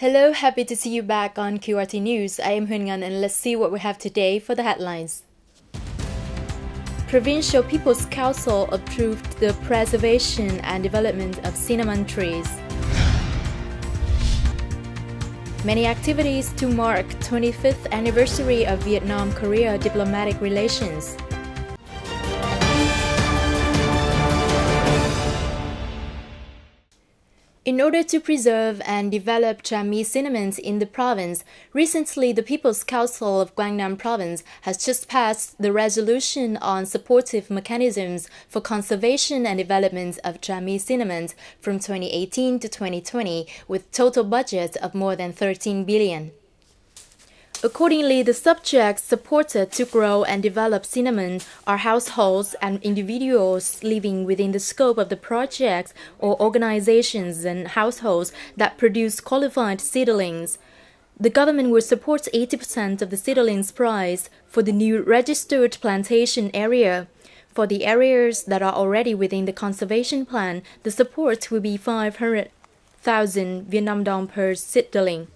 Hello, happy to see you back on QRT News. I am Huyen and let's see what we have today for the headlines. Provincial People's Council approved the preservation and development of cinnamon trees. Many activities to mark 25th anniversary of Vietnam-Korea diplomatic relations. In order to preserve and develop Chammy cinnamons in the province, recently the People's Council of Quang Province has just passed the resolution on supportive mechanisms for conservation and development of Chammy cinnamons from 2018 to 2020 with total budget of more than 13 billion. Accordingly, the subjects supported to grow and develop cinnamon are households and individuals living within the scope of the projects or organizations and households that produce qualified seedlings. The government will support 80% of the seedlings price for the new registered plantation area. For the areas that are already within the conservation plan, the support will be 500,000 Vietnam dong per seedling.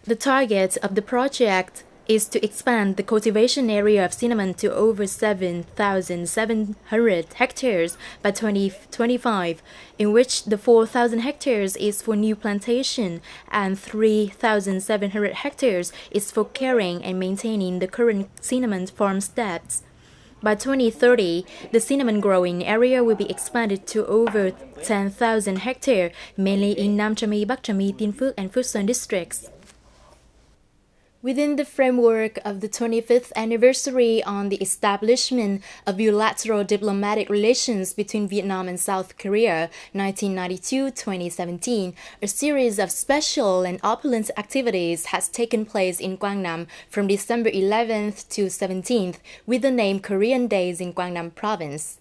The target of the project is to expand the cultivation area of cinnamon to over 7,700 hectares by 2025, in which the 4,000 hectares is for new plantation and 3,700 hectares is for caring and maintaining the current cinnamon farmsteads. By 2030, the cinnamon growing area will be expanded to over 10,000 hectares, mainly in Nam Tra My, Bắc Tra My, Tiên Phước, and Phước Sơn districts. Within the framework of the 25th anniversary on the establishment of bilateral diplomatic relations between Vietnam and South Korea, 1992-2017, a series of special and opulent activities has taken place in Quang Nam from December 11th to 17th with the name Korean Days in Quang Nam Province.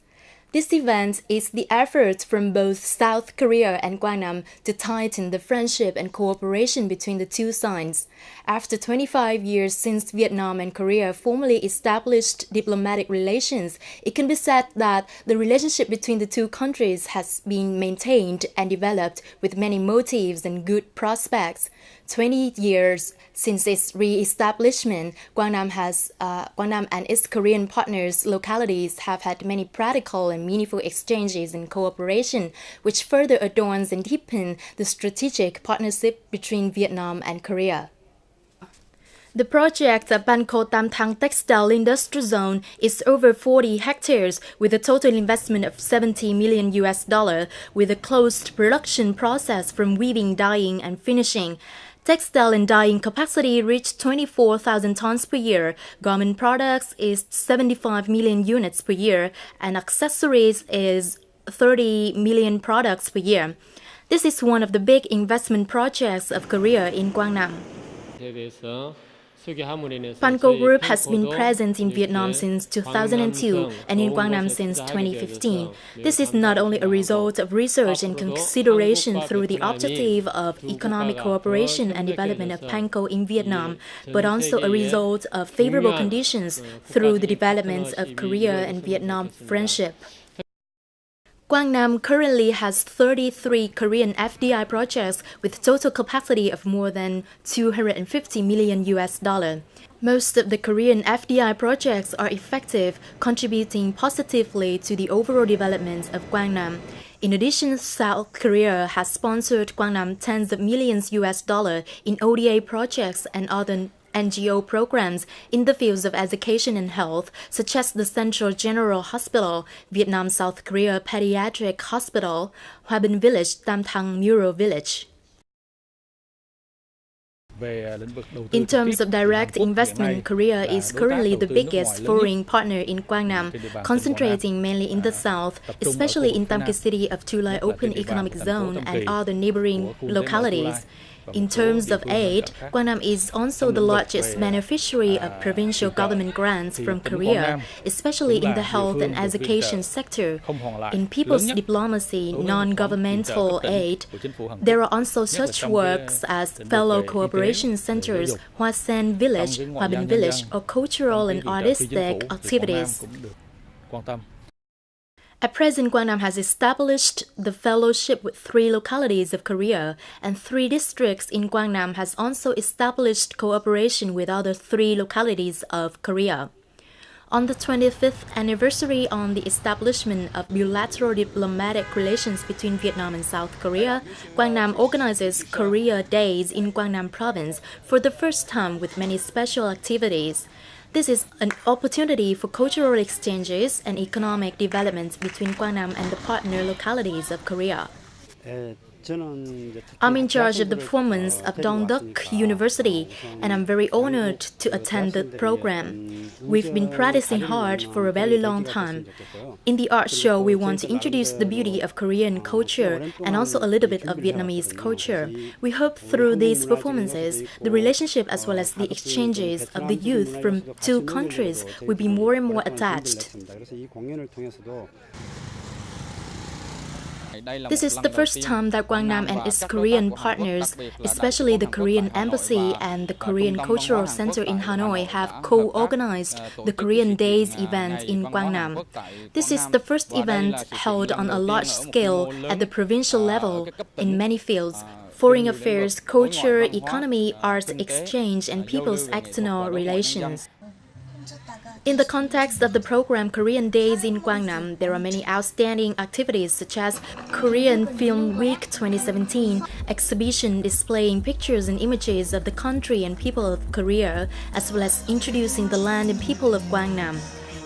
This event is the effort from both South Korea and Quang Nam to tighten the friendship and cooperation between the two sides. After 25 years since Vietnam and Korea formally established diplomatic relations, it can be said that the relationship between the two countries has been maintained and developed with many motives and good prospects. 20 years since its re-establishment, Quang Nam and its Korean partners localities have had many practical and meaningful exchanges and cooperation, which further adorns and deepens the strategic partnership between Vietnam and Korea. The project of Ban Co Tam Thang Textile Industrial Zone is over 40 hectares with a total investment of $70 million with a closed production process from weaving, dyeing, and finishing. Textile and dyeing capacity reached 24,000 tons per year, garment products is 75 million units per year, and accessories is 30 million products per year. This is one of the big investment projects of Korea in Quang Nam. Panco Group has been present in Vietnam since 2002 and in Quang Nam since 2015. This is not only a result of research and consideration through the objective of economic cooperation and development of Panco in Vietnam, but also a result of favorable conditions through the development of Korea and Vietnam friendship. Quang Nam currently has 33 Korean FDI projects with total capacity of more than $250 million. Most of the Korean FDI projects are effective, contributing positively to the overall development of Quang Nam. In addition, South Korea has sponsored Quang Nam tens of millions in ODA projects and other NGO programs in the fields of education and health, such as the Central General Hospital, Vietnam South Korea Pediatric Hospital, Hoa Binh Village, Tam Thang Mural Village. In terms of direct investment, Korea is currently the biggest foreign partner in Quang Nam, concentrating mainly in the south, especially in Tam Kỳ City of Tu Lai Open Economic Zone and other neighboring localities. In terms of aid, Quang Nam is also the largest beneficiary of provincial government grants from Korea, especially in the health and education sector. In people's diplomacy, non-governmental aid, there are also such works as fellow cooperation centers, Hoa Sen Village, Hoa Binh Village, or cultural and artistic activities. At present, Quang Nam has established the fellowship with 3 localities of Korea, and 3 districts in Quang Nam has also established cooperation with other 3 localities of Korea. On the 25th anniversary on the establishment of bilateral diplomatic relations between Vietnam and South Korea, Quang Nam organizes Korea Days in Quang Nam Province for the first time with many special activities. This is an opportunity for cultural exchanges and economic development between Quang Nam and the partner localities of Korea. I'm in charge of the performance of Dongduk University, and I'm very honored to attend the program. We've been practicing hard for a very long time. In the art show, we want to introduce the beauty of Korean culture and also a little bit of Vietnamese culture. We hope through these performances, the relationship as well as the exchanges of the youth from 2 countries will be more and more attached. This is the first time that Quang Nam and its Korean partners, especially the Korean Embassy and the Korean Cultural Center in Hanoi, have co-organized the Korean Days event in Quang Nam. This is the first event held on a large scale at the provincial level in many fields: foreign affairs, culture, economy, arts exchange, and people's external relations. In the context of the program Korean Days in Quang Nam, there are many outstanding activities such as Korean Film Week 2017, exhibition displaying pictures and images of the country and people of Korea, as well as introducing the land and people of Quang Nam.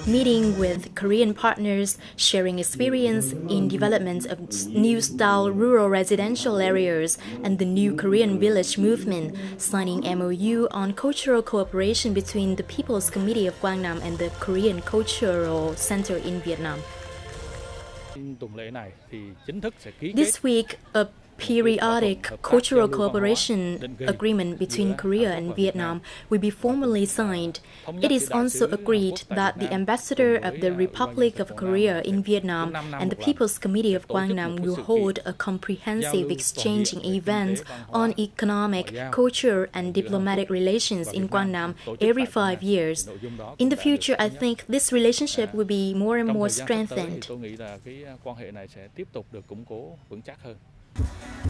Meeting with Korean partners, sharing experience in development of new-style rural residential areas and the new Korean village movement, signing MOU on cultural cooperation between the People's Committee of Quang Nam and the Korean Cultural Center in Vietnam. This week, a periodic cultural cooperation agreement between Korea and Vietnam will be formally signed. It is also agreed that the ambassador of the Republic of Korea in Vietnam and the People's Committee of Quang Nam will hold a comprehensive exchanging event on economic, culture, and diplomatic relations in Quang Nam every 5 years. In the future, I think this relationship will be more and more strengthened.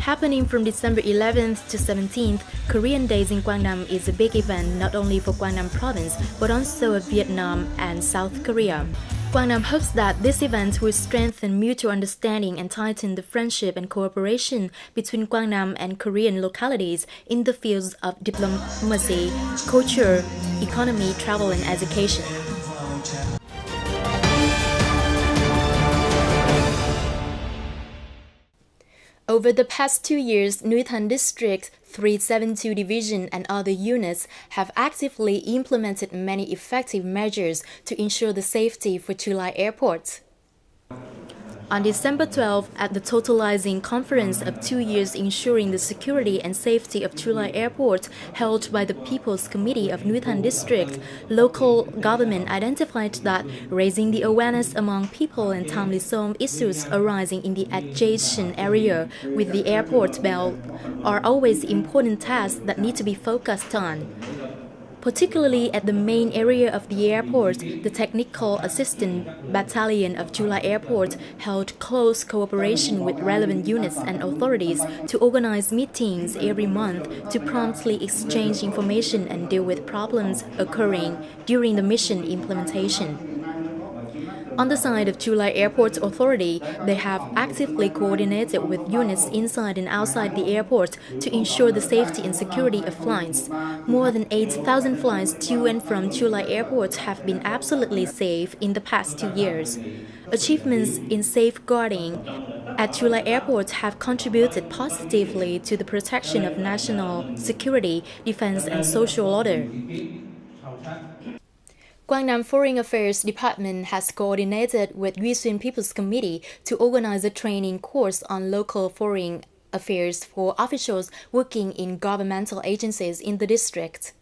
Happening from December 11th to 17th, Korean Days in Quang Nam is a big event not only for Quang Nam Province, but also of Vietnam and South Korea. Quang Nam hopes that this event will strengthen mutual understanding and tighten the friendship and cooperation between Quang Nam and Korean localities in the fields of diplomacy, culture, economy, travel, and education. Over the past 2 years, Nui Thanh District, 372 Division and other units have actively implemented many effective measures to ensure the safety for Chu Lai Airport. On December 12, at the totalizing conference of 2 years ensuring the security and safety of Chu Lai Airport held by the People's Committee of Nui Thanh District, local government identified that raising the awareness among people and timely solve issues arising in the adjacent area with the airport belt are always important tasks that need to be focused on. Particularly at the main area of the airport, the Technical Assistant Battalion of Chu Lai Airport held close cooperation with relevant units and authorities to organize meetings every month to promptly exchange information and deal with problems occurring during the mission implementation. On the side of Chu Lai Airport Authority, they have actively coordinated with units inside and outside the airport to ensure the safety and security of flights. More than 8,000 flights to and from Chu Lai Airport have been absolutely safe in the past 2 years. Achievements in safeguarding at Chu Lai Airport have contributed positively to the protection of national security, defense, and social order. Quang Nam Foreign Affairs Department has coordinated with Duy Xuyên People's Committee to organize a training course on local foreign affairs for officials working in governmental agencies in the district.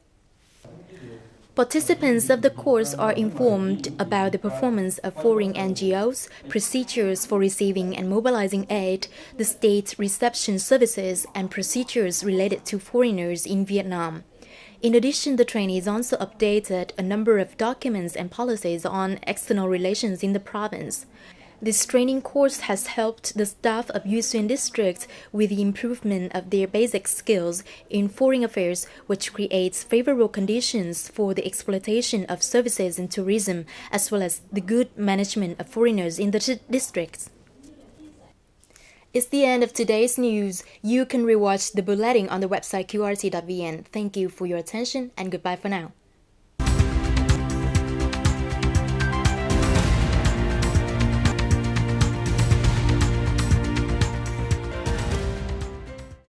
Participants of the course are informed about the performance of foreign NGOs, procedures for receiving and mobilizing aid, the state reception services, and procedures related to foreigners in Vietnam. In addition, the trainees also updated a number of documents and policies on external relations in the province. This training course has helped the staff of Yusuen District with the improvement of their basic skills in foreign affairs, which creates favorable conditions for the exploitation of services in tourism, as well as the good management of foreigners in the districts. It's the end of today's news. You can rewatch the bulletin on the website qrt.vn. Thank you for your attention and goodbye for now.